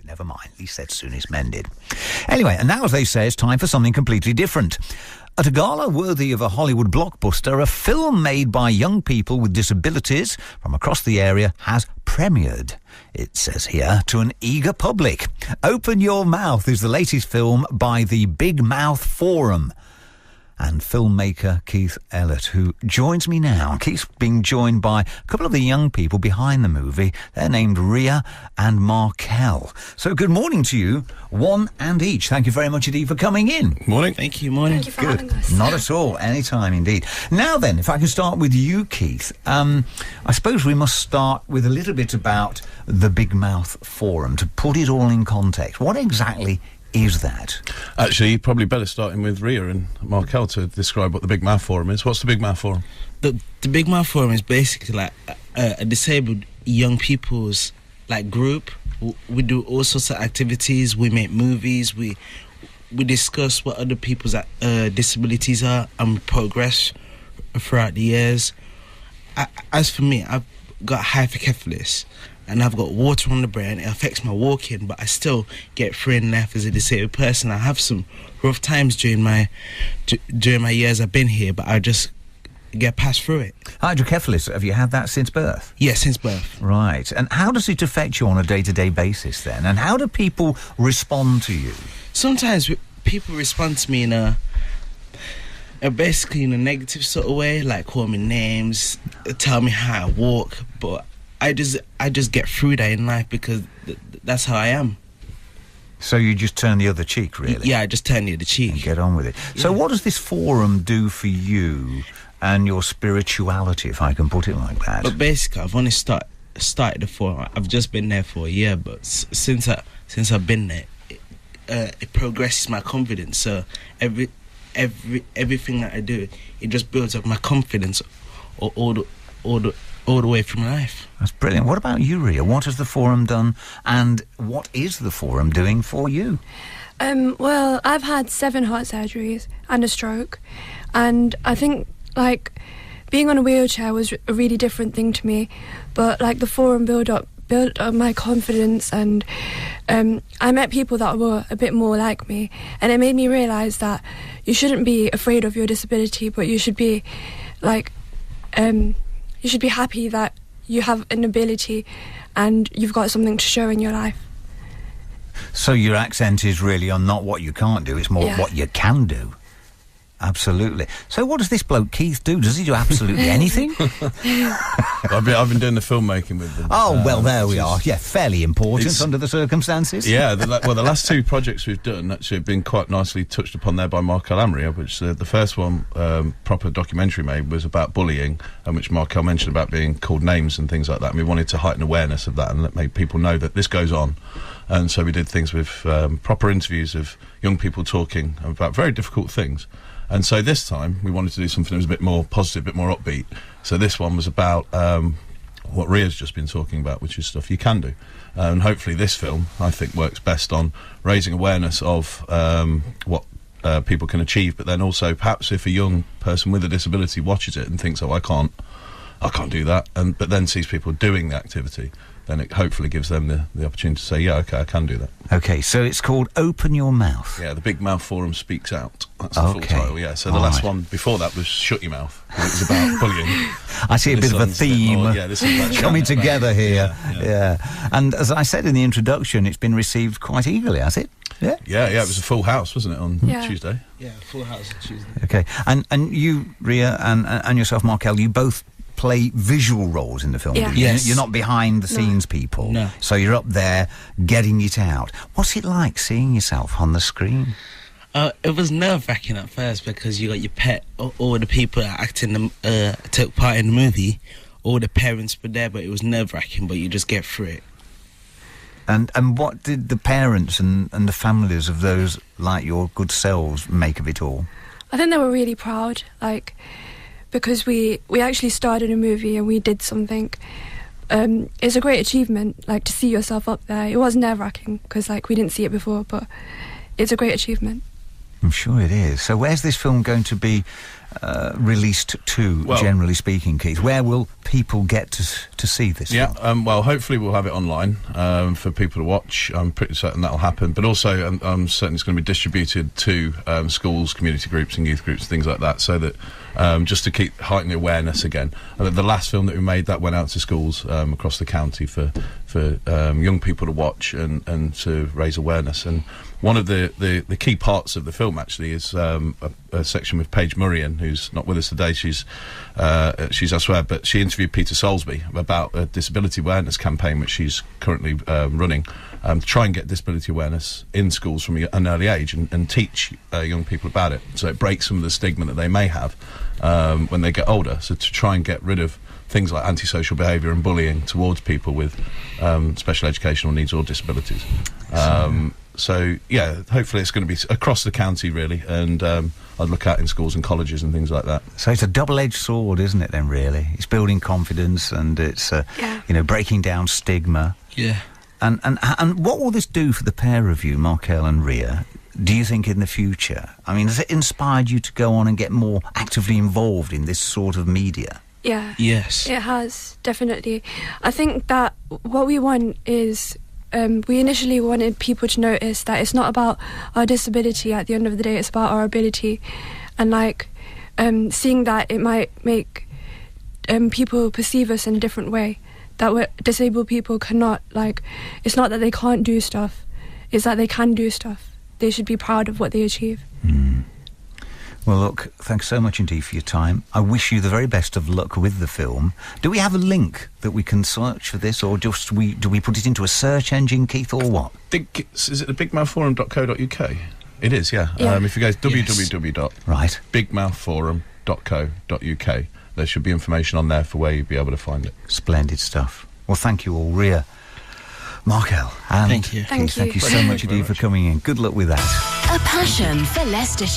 never mind. At least said soon is mended. Anyway, and now, as they say, it's time for something completely different. At a gala worthy of a Hollywood blockbuster, a film made by young people with disabilities from across the area has premiered, it says here, to an eager public. Open Your Mouth is the latest film by the Big Mouth Forum and filmmaker Keith Ellett, who joins me now. Keith's being joined by a couple of the young people behind the movie. They're named Ria and Markel. So good morning to you, one and each. Thank you very much indeed for coming in. Morning. Thank you, morning. Thank you for having us. Not at all. Anytime indeed. Now then, if I can start with you, Keith. I suppose we must start with a little bit about the Big Mouth Forum to put it all in context. What exactly is that? Actually, you're probably better starting with Ria and Markel to describe what the Big Mouth Forum is. What's the Big Mouth Forum? The Big Mouth Forum is basically like a disabled young people's group. We do all sorts of activities. We make movies. We discuss what other people's disabilities are and we progress throughout the years. As for me, I've got hypercephalus and I've got water on the brain. It affects my walking, but I still get through in life as a disabled person. I have some rough times during my years I've been here, but I just get past through it. Hydrocephalus, have you had that since birth? Yes, since birth. Right. And how does it affect you on a day-to-day basis then? And how do people respond to you? Sometimes people respond to me basically in a negative sort of way, like call me names, tell me how I walk, but I just get through that in life because that's how I am. So you just turn the other cheek, really? Yeah, I just turn the other cheek. And get on with it. Yeah. So what does this forum do for you and your spirituality, if I can put it like that? But basically, I've only started the forum. I've just been there for a year, but since I've been there, it progresses my confidence. So everything that I do, it just builds up my confidence all the way through my life. That's brilliant. What about you, Ria? What has the forum done, and what is the forum doing for you? Well, I've had 7 heart surgeries and a stroke, and I think being on a wheelchair was a really different thing to me, but the forum built up my confidence, and I met people that were a bit more like me, and it made me realise that you shouldn't be afraid of your disability, but you should be you should be happy that you have an ability and you've got something to show in your life. So your accent is really on not what you can't do, it's more what you can do. Absolutely. So what does this bloke Keith do? Does he do absolutely anything? I've been doing the filmmaking with them. Oh, well, there we are. Yeah, fairly important under the circumstances. Yeah, the last 2 projects we've done actually have been quite nicely touched upon there by Markel and Ria, which the first one, proper documentary made, was about bullying, and which Markel mentioned about being called names and things like that, and we wanted to heighten awareness of that and make people know that this goes on. And so we did things with proper interviews of young people talking about very difficult things. And so this time we wanted to do something that was a bit more positive, a bit more upbeat. So this one was about what Ria's just been talking about, which is stuff you can do. And hopefully this film, I think, works best on raising awareness of what people can achieve, but then also perhaps if a young person with a disability watches it and thinks, oh, I can't do that, but then sees people doing the activity, then it hopefully gives them the opportunity to say, yeah, okay, I can do that. Okay, so it's called Open Your Mouth. Yeah, the Big Mouth Forum Speaks Out. That's the full title, yeah. So the last one before that was Shut Your Mouth. It was about bullying. I see a bit of a theme coming together here. Yeah. And as I said in the introduction, it's been received quite eagerly, has it? Yeah? Yeah, it was a full house, wasn't it, on Tuesday? Yeah, full house on Tuesday. Okay, and you, Ria, and yourself, Markel, you both play visual roles in the film. Yeah. Yes. You're not behind the scenes people. No. So you're up there getting it out. What's it like seeing yourself on the screen? It was nerve-wracking at first because you got your pet, all the people that took part in the movie, all the parents were there, but it was nerve-wracking, but you just get through it. And what did the parents and the families of those like your good selves make of it all? I think they were really proud, because we actually started a movie and we did something. It's a great achievement, to see yourself up there. It was nerve-wracking because we didn't see it before, but it's a great achievement. I'm sure it is. So where's this film going to be released to, Well, generally speaking, Keith? Where will people get to see this film? Well, hopefully we'll have it online for people to watch. I'm pretty certain that'll happen. But also, I'm certain it's going to be distributed to schools, community groups and youth groups, things like that, so that just to keep heightening awareness again. The last film that we made, that went out to schools across the county for young people to watch and to raise awareness. And one of the key parts of the film actually is a section with Paige Murrian, who's not with us today. She's elsewhere, but she interviewed Peter Soulsby about a disability awareness campaign which she's currently running to try and get disability awareness in schools from an early age and teach young people about it, so it breaks some of the stigma that they may have when they get older, so to try and get rid of things like antisocial behaviour and bullying towards people with special educational needs or disabilities. So yeah, hopefully it's going to be across the county really, and I'd look out in schools and colleges and things like that. So it's a double-edged sword, isn't it then, really? It's building confidence and it's, breaking down stigma. Yeah. And what will this do for the pair of you, Markel and Ria, do you think, in the future? I mean, has it inspired you to go on and get more actively involved in this sort of media? Yeah. Yes. It has, definitely. I think that what we want is... we initially wanted people to notice that it's not about our disability at the end of the day, it's about our ability. And seeing that it might make people perceive us in a different way. That disabled people cannot, it's not that they can't do stuff, it's that they can do stuff. They should be proud of what they achieve. Mm. Well, look, thanks so much indeed for your time. I wish you the very best of luck with the film. Do we have a link that we can search for this, or do we put it into a search engine, Keith, or what? Is it the bigmouthforum.co.uk? It is, yeah. If you go to www.bigmouthforum.co.uk, there should be information on there for where you'd be able to find it. Splendid stuff. Well, thank you all, Ria, Markel, and Thank you. Keith. Thank you so much indeed for coming in. Good luck with that. A passion for Leicestershire.